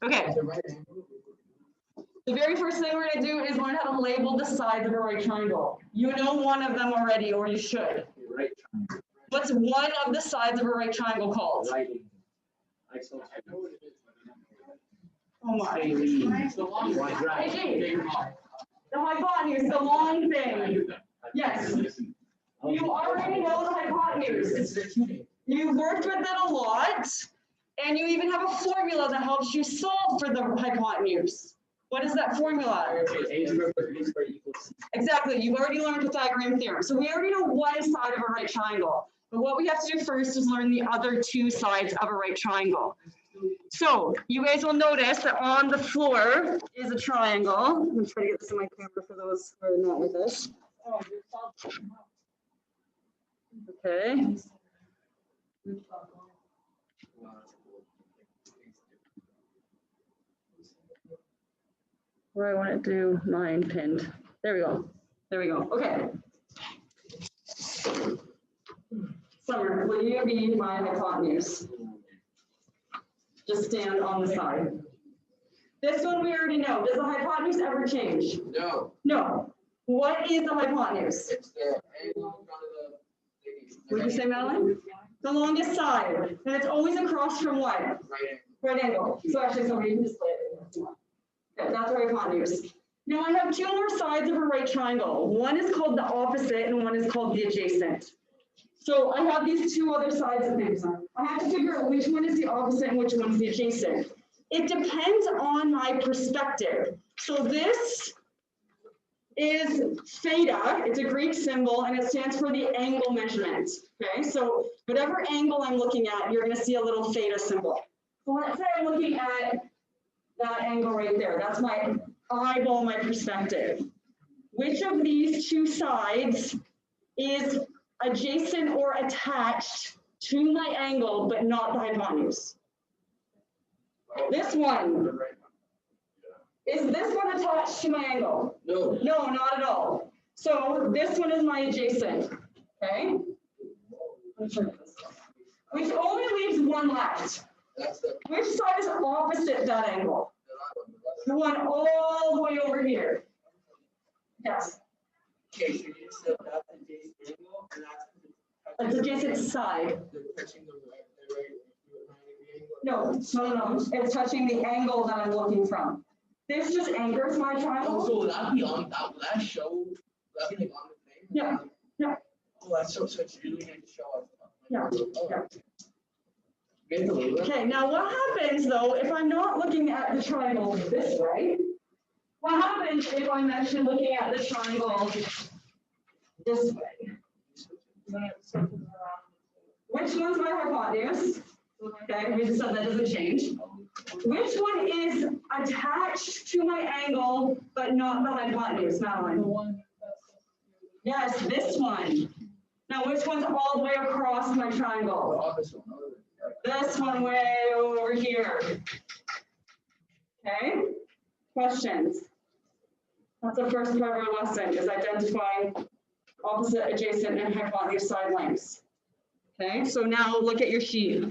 Okay. The very first thing we're going to do is learn how to label the sides of a right triangle. You know one of them already, or you should. Right triangle. What's one of the sides of a right triangle called? Right angle. Oh my. Right. The hypotenuse, the long thing. Yes. You already know the hypotenuse. You've worked with it a lot, and you even have a formula that helps you solve for the hypotenuse. What is that formula? Exactly. You've already learned Pythagorean theorem. So we already know one side of a right triangle. But what we have to do first is learn the other two sides of a right triangle. So you guys will notice that on the floor is a triangle. I'm going to try to get this in my camera for those who are not with us. Okay. Where I want to do mine pinned. There we go. There we go. Okay. Summer, will you be my hypotenuse? Just stand on the side. This one we already know. Does the hypotenuse ever change? No. No. What is the hypotenuse? It's the angle in front of the. What did you say, Madeline? The longest side. And it's always across from what? Right angle. Right angle. So actually somebody can display it. Okay, that's a hypotenuse. Now I have two more sides of a right triangle. One is called the opposite and one is called the adjacent. So I have these two other sides of things. I have to figure out which one is the opposite and which one is the adjacent. It depends on my perspective. So this is theta. It's a Greek symbol and it stands for the angle measurement. Okay, so whatever angle I'm looking at, you're going to see a little theta symbol. So let's say I'm looking at that angle right there. That's my eyeball, my perspective. Which of these two sides is adjacent or attached to my angle, but not the hypotenuse? This one. Is this one attached to my angle? No. No, not at all. So this one is my adjacent, okay? Which only leaves one left. Which side is opposite that angle? The one all the way over here. Yes. Okay, so you said that's adjacent angle, and It's adjacent side. that's touching the right No, it's touching the angle that I'm looking from. This just anchors my triangle. So that'd be on that. Will that show? That'd be like on the thing. Yeah. Yeah. Oh, that's so it's really going to show us. Yeah. Yeah. Mentally. Okay, now what happens though if I'm not looking at the triangle this way? What happens if I'm actually looking at the triangle this way? Which one's my hypotenuse? Okay, we just said that doesn't change. Which one is attached to my angle but not the hypotenuse, Madeline? Yes, this one. Now which one's all the way across my triangle? This one way over here. Okay, questions? That's the first part of our lesson, is identifying opposite, adjacent, and hypotenuse side lengths. Okay, so now look at your sheet.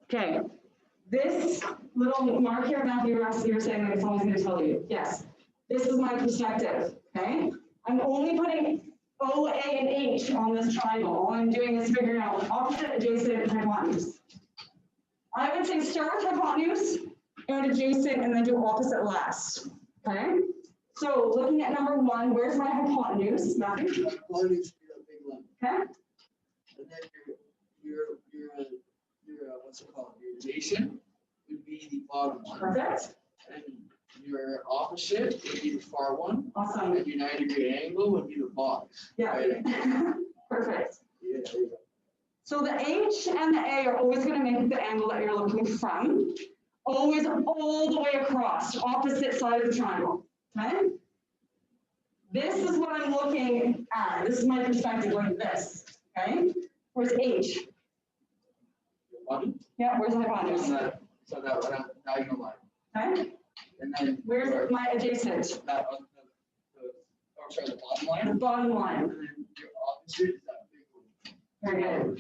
Okay, this little mark here, Matthew, you're saying that someone's going to tell you. Yes, this is my perspective. Okay, I'm only putting O, A, and H on this triangle. All I'm doing is figuring out opposite, adjacent, and hypotenuse. I would say start with hypotenuse and adjacent, and then do opposite last. Okay, so looking at number one, where's my hypotenuse, Matthew? Okay. And then your what's it called? Your adjacent would be the bottom one. Perfect. And your opposite would be the far one. Awesome. And your 90-degree angle would be the box. Yeah. Right? Perfect. Yeah, there you go. So the H and the A are always going to make the angle that you're looking from. Always all the way across, opposite side of the triangle. Okay? This is what I'm looking at. This is my perspective like this. Okay? Where's H? Bottom? Yeah, where's the hypotenuse? So that diagonal line. Okay? And then Where's my adjacent? that the bottom line. The bottom line. And then your opposite is that big one. Very good.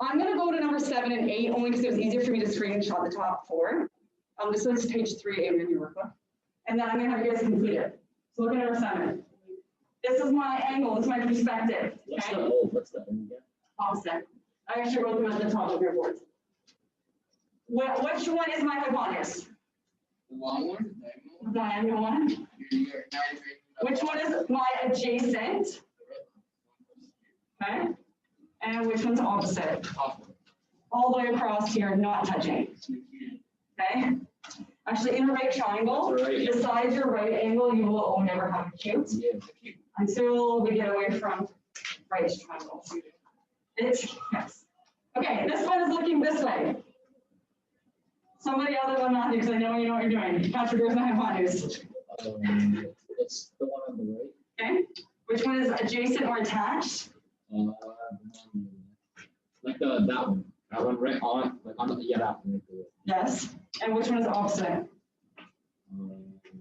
I'm gonna go to number 7 and 8, only because it was easier for me to screenshot the top 4. This is page 3 in your workbook. And then I'm gonna have you guys complete it. So look at number 7. This is my angle, this is my perspective, What's okay? the, oh, what's that? Opposite. I actually wrote them at the top of your board. Which one is my hypotenuse? The long one, the The diagonal diagonal one. one. You're now you're making up Which one is my adjacent? Okay. And which one's opposite? All the way across here, not touching. Okay. Actually, in a right triangle, Right. besides your right angle, you will never have a cube Yeah. until we get away from right triangles. It's, yes. Okay, this one is looking this way. Somebody other than Matthew, because I know you know what you're doing. Patrick, where's my hypotenuse? It's the one on the right. Okay, which one is adjacent or attached? Like that one. That one right on, like on the, yeah, that one. Yes. And which one is opposite?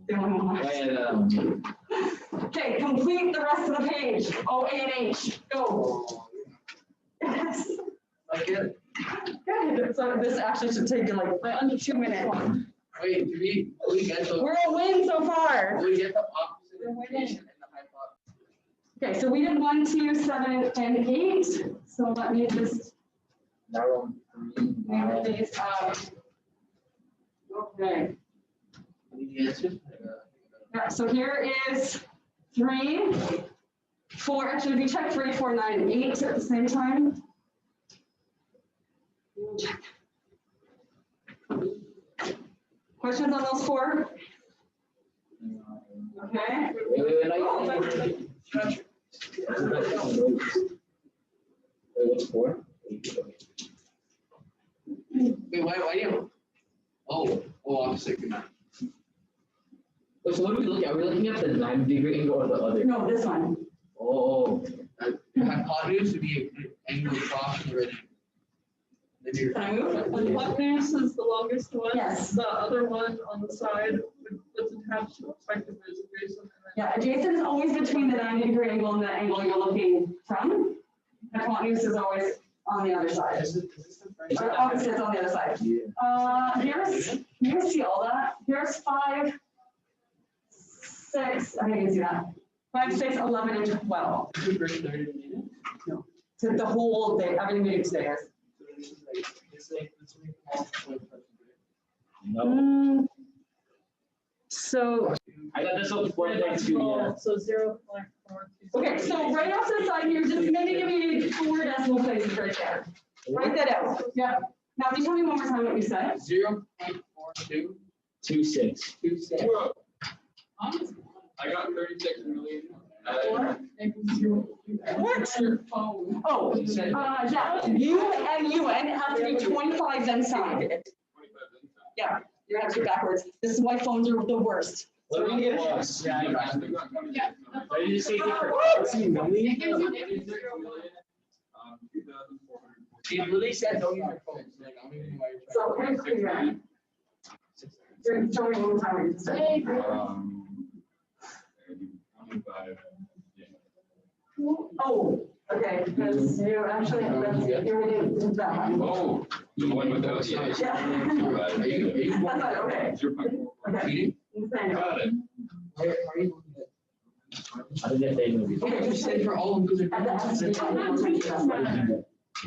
The only one left. Okay, complete the rest of the page. O, A, and H. Go. Yes. I get it. Good. So this actually should take you like under 2 minutes. Wait, do we get the, We're a win so far. do we get the opposite information and the hypotenuse? Okay, so we did 1, 2, 7, and 8. So let me just That one. name these up. Okay. Any answers? Yeah, so here is 3, 4. Actually, if you check 3, 4, 9, and 8 at the same time. Check. Questions on those 4? Okay. What's 4? Wait, why do you? Oh, opposite. Wait, so what are we looking at? Are we looking at the 90-degree angle or the other? No, this one. Oh, Hypotenuse would be an angle across the right. Then you're. Can I move? The hypotenuse is the longest one. Yes. The other one on the side that's attached to effectively is adjacent. And then Yeah, adjacent is always between the 90-degree angle and the angle you're looking from. Hypotenuse is always on the other side. Is this the first? Or opposite's on the other side. Here's, you can see all that. Here's 5, 6, I think you can see that. 5, 6, 11, and 12. Is it first 30 minutes? So the whole day, everything we do today is. So this is like, it's like, it's like multiple questions, no. So, I got this one 4.2, yeah. So 0.4. okay, so right off to the side here, just maybe give me 4 decimal places right there. Write that out. Yeah. Now, can you tell me one more time what you said? right? 0.4226. 2.6. I got 36 million. What? Oh, yeah, UN have to be 25 then signed. Yeah, you're gonna have to be backwards. This is why phones are the worst. What So about we get- plus? Yeah, I got Why did you say different? What? She literally said don't use your phones. Like, I don't even know why you're So, trying. here's UN. Show me one more time what you said. 25. Oh, okay, because you actually, you didn't do that one. Oh, the one without the H. Yeah. Are you That's not okay. 0.4. Okay. cheating? Got it. Why are you looking at? I didn't get the movie. Okay, you said for all of those. At the end.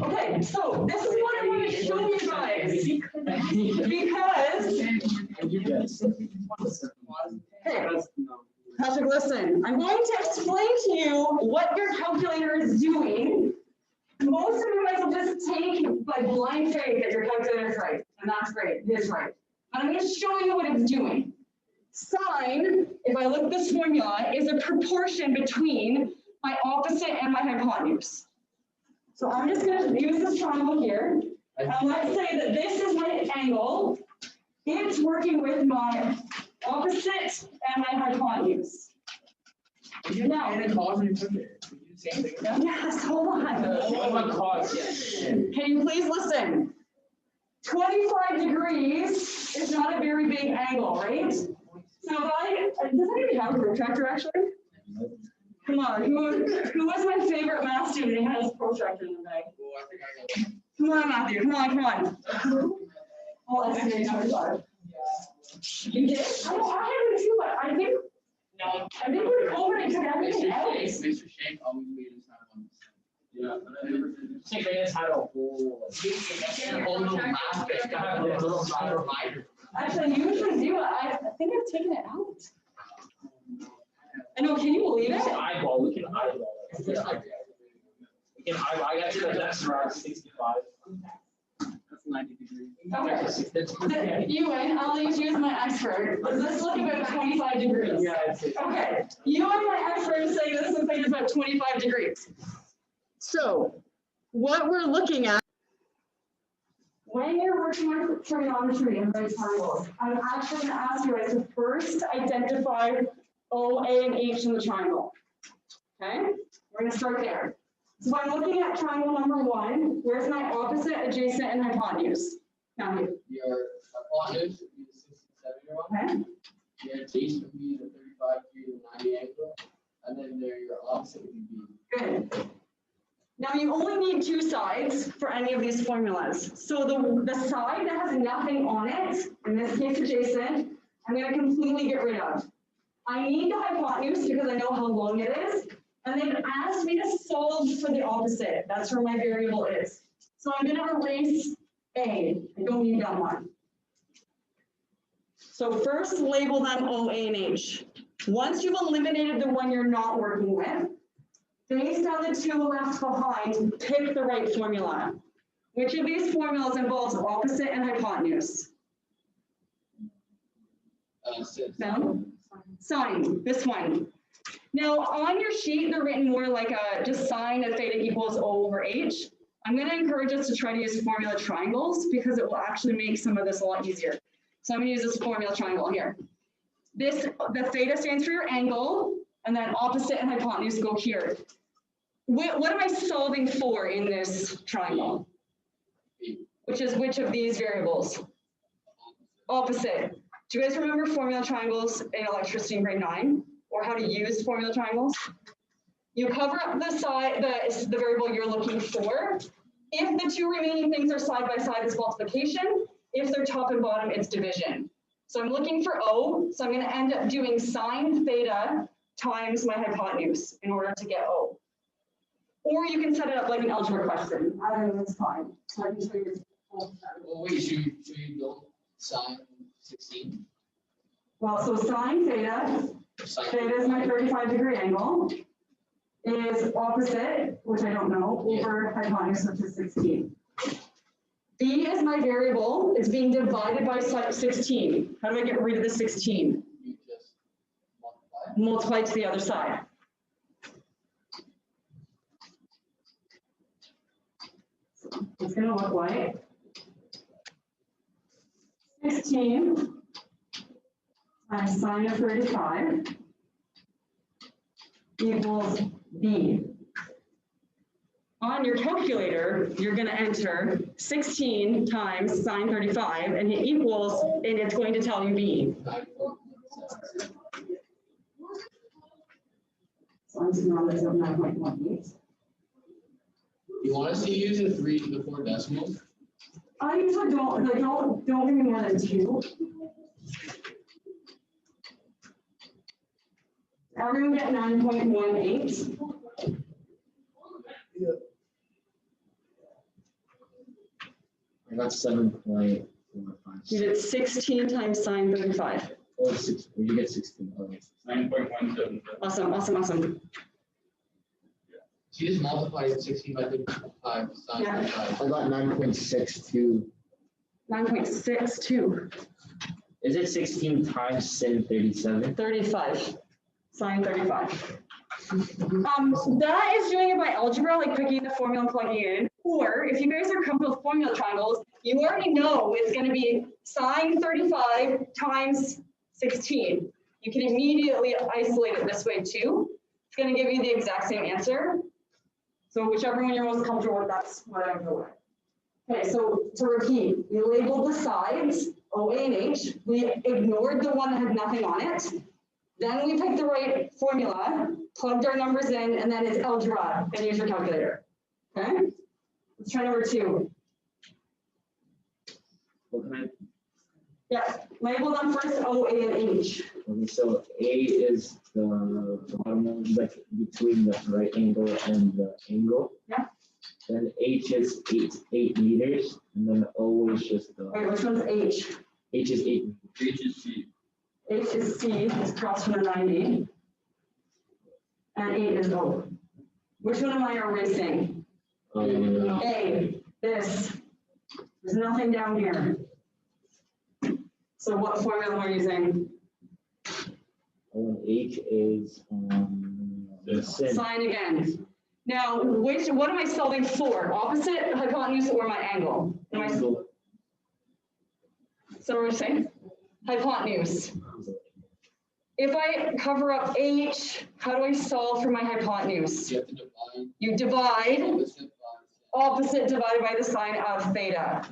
Okay, so this is what I want to show you guys. Because, Yes. hey, Patrick, listen, I'm going to explain to you what your calculator is doing. Most of you guys will just take like blind faith that your calculator is right, and that's great, it is right. But I'm going to show you what it's doing. Sine, if I look at this formula, is a proportion between my opposite and my hypotenuse. So I'm just going to use this triangle here. And let's say that this is my angle. It's working with my opposite and my hypotenuse. Now, And it calls me from it. We do the same thing. yes, hold on. What about cos? Can you please listen? 25 degrees is not a very big angle, right? So if does anybody have a protractor actually? Come on, who was my favorite math student who has a protractor in the bag? Well, I think I got Come on, Matthew, come on, come on. Well, that's maybe 25. You did? I know, I had it too, but I think, No. I think we're over and took everything out. Mr. Shank always made us have 1%. Yeah, but I never did. I think they just had a whole. A whole little math thing, got a little side reminder. Actually, you usually do, I think I've taken it out. I know, can you believe We can it? eyeball, we can eyeball it. We can eyeball, I got to that's around 65. That's 90 degrees. Okay. You win, I'll use you as my expert. Does this look about 25 degrees? Yeah, it's. Okay, you are my expert in saying this looks like it's about 25 degrees. So, what we're looking at, when you're working with trigonometry and right triangles, I'm actually gonna ask you guys to first identify O, A, and H in the triangle. Okay, we're gonna start there. So I'm looking at triangle number 1, where's my opposite, adjacent, and hypotenuse? Matthew, Your hypotenuse would be the 67 one. okay? Your adjacent would be the 35 degree to 90 angle. And then your opposite would be Good. Now you only need 2 sides for any of these formulas. So the side that has nothing on it, in this case adjacent, I'm gonna completely get rid of. I need the hypotenuse because I know how long it is. And they've asked me to solve for the opposite. That's where my variable is. So I'm gonna erase A. I don't need that one. So first label them O, A, and H. Once you've eliminated the one you're not working with, based on the 2 left behind, pick the right formula. Which of these formulas involves opposite and hypotenuse? No? Sine, this one. Now, on your sheet, they're written more like just sine of theta equals O over H. I'm going to encourage us to try to use formula triangles because it will actually make some of this a lot easier. So I'm going to use this formula triangle here. The theta stands for your angle, and then opposite and hypotenuse go here. What am I solving for in this triangle? Which is which of these variables? Opposite. Do you guys remember formula triangles in electricity in grade 9? Or how to use formula triangles? You cover up the side, the variable you're looking for. If the 2 remaining things are side by side, it's multiplication. If they're top and bottom, it's division. So I'm looking for O, so I'm going to end up doing sine theta times my hypotenuse in order to get O. Or you can set it up like an algebra question. I don't know, it's fine. So I can show you. Well, wait, should we build sine 16? Well, so sine theta, theta is my 35 degree angle, is opposite, which I don't know, over hypotenuse, which is 16. B is my variable, it's being divided by 16. How do I get rid of the 16? You just multiply. Multiply to the other side. It's gonna look like 16 times sine of 35 equals B. On your calculator, you're gonna enter 16 times sine 35 and hit equals, and it's going to tell you B. So I'm just gonna let it go 9.18. You want us to use the 3 to the 4 decimals? I usually don't, like, don't give me more than 2. Everyone get 9.18. I got 7.45. You did 16 times sine 35. Oh, 6, well, you get 16. Oh, 9.17. Awesome, awesome, awesome. So you just multiply 16 by 35 sine Yeah. 35. I got 9.62. 9.62. Is it 16 times sin 37? 35. Sine 35. That is doing it by algebra, like picking the formula and plugging it in. Or if you guys are comfortable with formula triangles, you already know it's going to be sine 35 times 16. You can immediately isolate it this way too. It's going to give you the exact same answer. So whichever one you're most comfortable with, that's what I would go with. Okay, so to repeat, we labeled the sides, O, A, and H. We ignored the one that had nothing on it. Then we picked the right formula, plugged our numbers in, and then it's algebra, and use your calculator. Okay? Let's try number 2. What can I, Yes, label them first O, A, and H. okay, so A is the bottom one, like between the right angle and the angle. Yeah. Then H is 8 meters, and then O is just Wait, which one's H? H is 8. HSC. H is C, is across from the 90. And 8 is O. Which one am I erasing? A, this. There's nothing down here. So what formula am I using? And H is sin. Sign again. Now, what am I solving for? Opposite, hypotenuse, or my angle? Am I, so what we're saying? Hypotenuse. If I cover up H, how do I solve for my hypotenuse? You have to divide. You divide, Opposite by opposite divided by the sine of theta.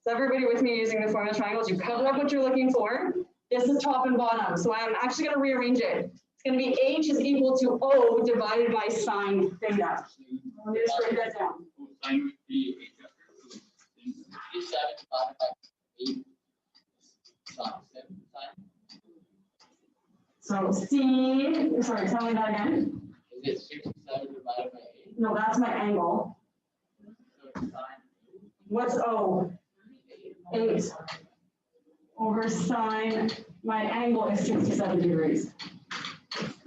So everybody with me using the formula triangles, you cover up what you're looking for. This is top and bottom, so I'm actually going to rearrange it. It's going to be H is equal to O divided by sine theta. Let me just write that down. Sign would be H after. 67 divided by 8. So C, sorry, tell me that again. Is it 67 divided by 8? No, that's my angle. So it's sine What's O? 8 over sine, my angle is 67 degrees.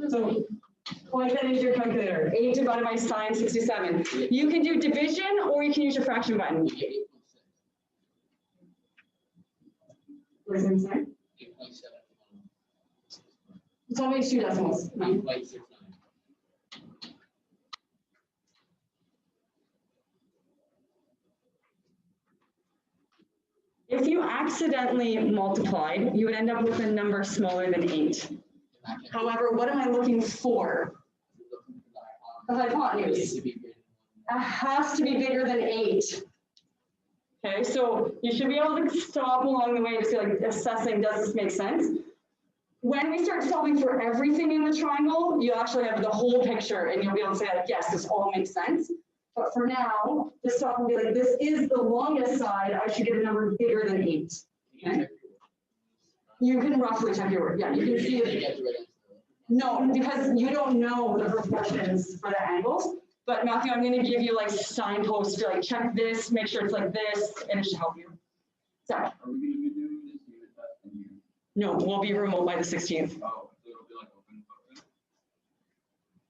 So plug that into your calculator. 8 divided by sine 67. You can do division or you can use your fraction button. You get 8.6. What is it saying? 8.7. It's only 2 decimals. No. 8.69. If you accidentally multiplied, you would end up with a number smaller than 8. However, what am I looking for? The hypotenuse. It has to be bigger than 8. Okay, so you should be able to stop along the way and just be like assessing, does this make sense? When we start solving for everything in the triangle, you actually have the whole picture and you'll be able to say like, yes, this all makes sense. But for now, just stop and be like, this is the longest side, I should get a number bigger than 8. Okay? You can roughly check your work, yeah, you can see it. No, because you don't know the proportions for the angles. But Matthew, I'm gonna give you like signposts to like check this, make sure it's like this, and it should help you. So, Are we gonna be doing this unit test in here? no, we'll be remote by the 16th. Oh, so it'll be like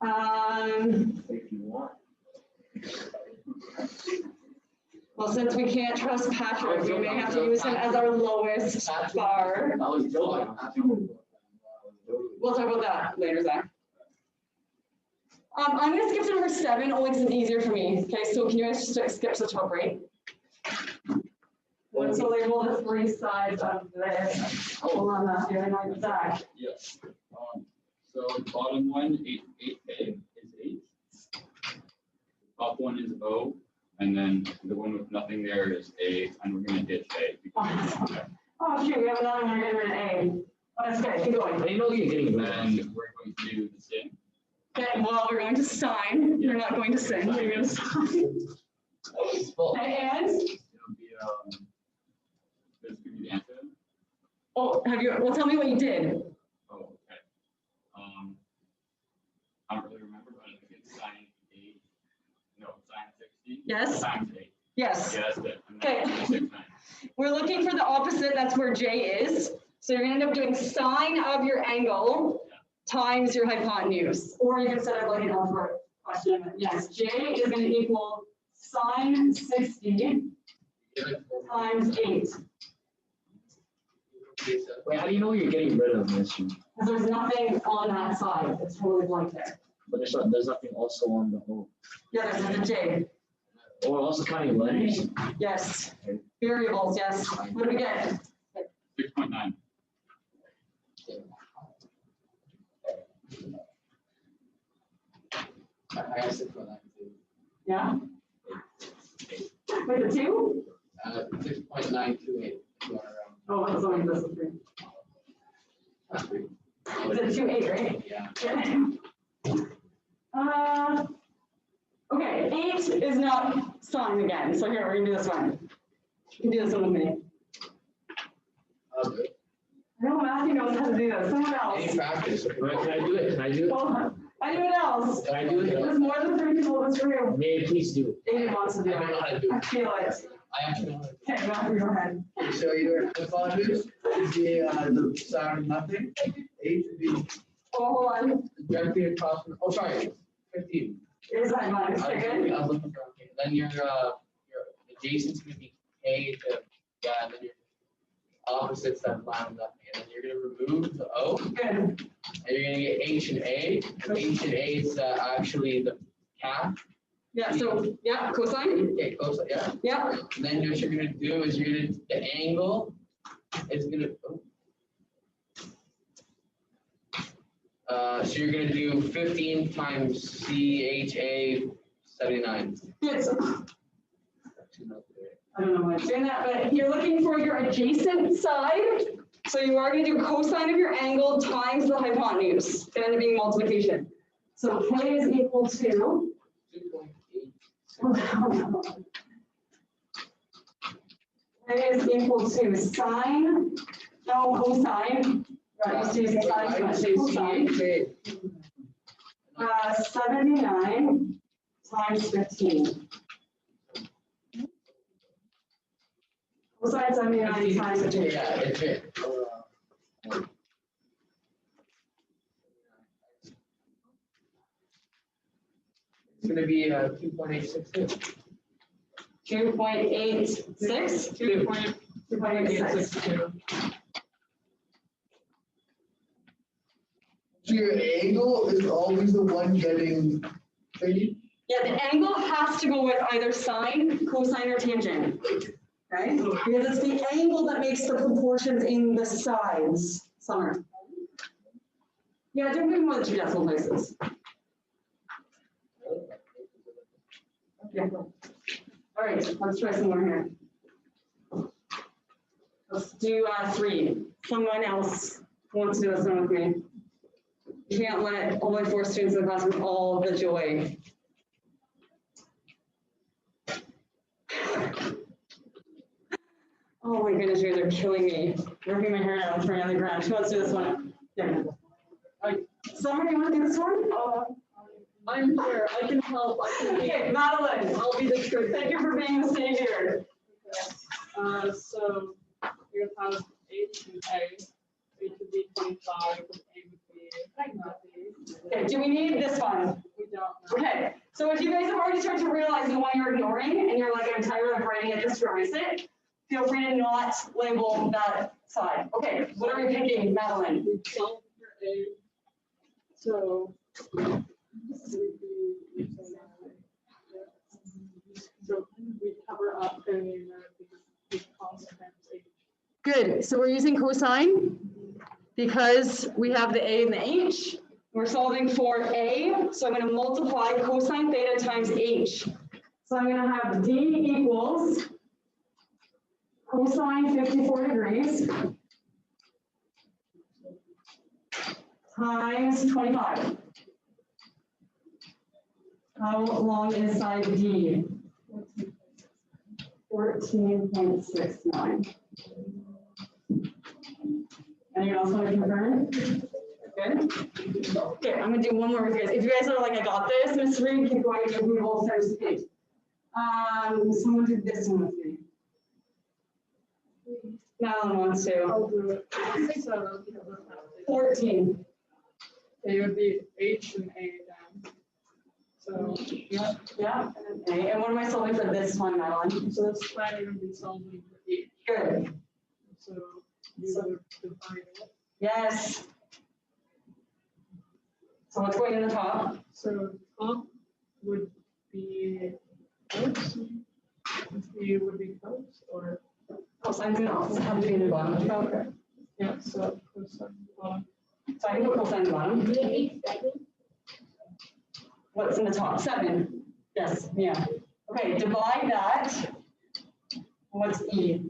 open. If you want. Well, since we can't trust Patrick, we may have to use him as our lowest bar. I was joking. We'll talk about that later, Zach. I'm gonna skip to number 7, only because it's easier for me. Okay, so can you guys just skip to the top right? Let's label the 3 sides of this. Hold on, Matthew, I know Zach. Yes. So the bottom one, 8K is 8. Top one is O, and then the one with nothing there is A, and we're gonna ditch A. Oh, shoot, we have another one in an A. Oh, that's good, keep going. I didn't know you're getting And rid of then we're going to do the same. Okay, well, we're going to sign. You're not going to sing, you're gonna sign. Okay, and, It'll be, this could be the answer. oh, well, tell me what you did. Oh, okay. I don't really remember, but I think it's sine 8. No, sine 60. Yes. Times 8. Yes, Yeah, that's it. And Okay. then 69. we're looking for the opposite, that's where J is. So you're gonna end up doing sine of your angle times your hypotenuse. Or you can set up like an algebra question, but yes, J is gonna equal sine 60 times 8. Wait, how do you know you're getting rid of this? Because there's nothing on that side, it's totally blank there. But there's nothing also on the whole. Yeah, there's a J, Or also counting letters. yes. Variables, yes. What do we get? 6.9. I got 6.9 too. Yeah? Wait, the 2? 6.928. Oh, that's only this is 3. Is it 2, 8, right? Yeah. Okay, 8 is not sine again, so here, we're gonna do this one. You can do this one with me. No, Matthew knows how to do this. Someone Any else. practice. Can I do it? Can I do it? Hold on. Anyone else? Can I do it? There's more than 3 people in this room. May I please do it? David wants to do I don't know how to it. do I it. feel it. I actually don't. Okay, Matthew, go ahead. So your hypotenuse is the side of nothing. H would be Oh, hold on. Directly across from, oh, sorry, 15. Here's my mind. I Okay, was looking for, okay, then your adjacent's gonna be K to, yeah, and then your opposites that line with nothing, and then you're gonna remove the O, good. and you're gonna get H and A, and H and A is actually the cap. Yeah, so, yeah, cosine. Okay, close, yeah, Yeah, and then what you're gonna do is you're gonna, the angle is gonna, so you're gonna do 15 times CHA 79. good. So, I don't know why I'm doing that, but you're looking for your adjacent side. So you are gonna do cosine of your angle times the hypotenuse. It's gonna end up being multiplication. So K is equal to. 2.8. K is equal to sine, no cosine. Right, used to use sine, so much use cosine. 79 times 15. Cosine 79 times 15. Yeah, it's it. It's gonna be 2.862. 2.86? 2.86. So your angle is always the one getting thingy? Yeah, the angle has to go with either sine, cosine, or tangent. Right? Because it's the angle that makes the proportions in the sides. Summer. Yeah, don't give more than 2 decimal places. Yeah. All right, let's try some more here. Let's do 3. Someone else wants to do this one with me. You can't let only 4 students in the class with all the joy. Oh my goodness, you guys are killing me. Working my hair out and throwing on the ground. Who wants to do this one? Yeah. Somebody want to do this one? I'm here, I can help, I can be, Okay, Madeline, I'll be the trick. thank you for being the savior. So you have H and A. H would be 25, and A would be. Okay, do we need this one? We don't know. Okay, so if you guys have already started to realize the one you're ignoring and you're like, I'm tired of writing it just to erase it, feel free to not label that side. Okay, what are we picking, Madeline? We solve for A. So. So we cover up any the constant H. Good, so we're using cosine because we have the A and the H. We're solving for A, so I'm going to multiply cosine theta times H. So I'm going to have D equals cosine 54 degrees times 25. How long is side D? 14.69. Anyone else want to confirm? Good. Okay, I'm gonna do one more with you guys. If you guys are like, I got this, Miss Reed, keep going to Google search the page. Someone do this one with me. Madeline wants to. I'll do it. So 14. it would be H and A then. So, Yeah, and then A. And what am I solving for this one, Madeline? so that's why you're gonna be solving for H. Good. So you would divide it. Yes. So what's going in the top? So top would be close. B would be close or, Cosine's in the have to be in the bottom. okay. Yeah, so cosine bottom. So I can put cosine in the bottom. What's in the top? 7. Yes, yeah. Okay, divide that. What's E?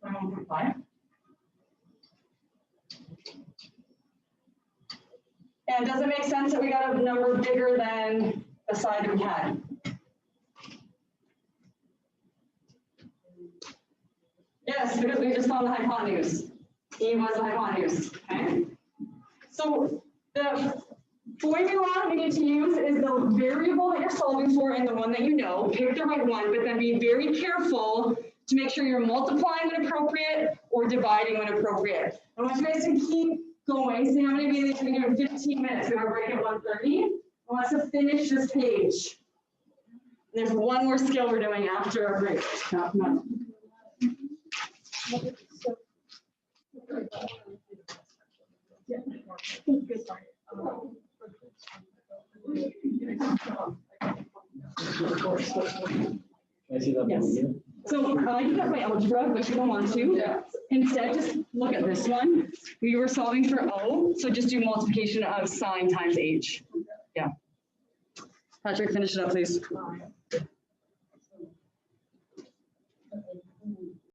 21.5. And does it make sense that we got a number bigger than the side that we had? Yes, because we just found the hypotenuse. E was the hypotenuse, okay? So the formula you need to use is the variable that you're solving for and the one that you know. Pick the right one, but then be very careful to make sure you're multiplying when appropriate or dividing when appropriate. I want you guys to keep going. See how many of you are here in 15 minutes. We're gonna break at 1:30. I want us to finish this page. And there's one more skill we're doing after our break. No. Yeah. Good, sorry. Can I see that? Yes. So I did that by algebra, but you don't want to. Instead, just look at this one. We were solving for O, so just do multiplication of sine times h. Yeah. Patrick, finish it up, please.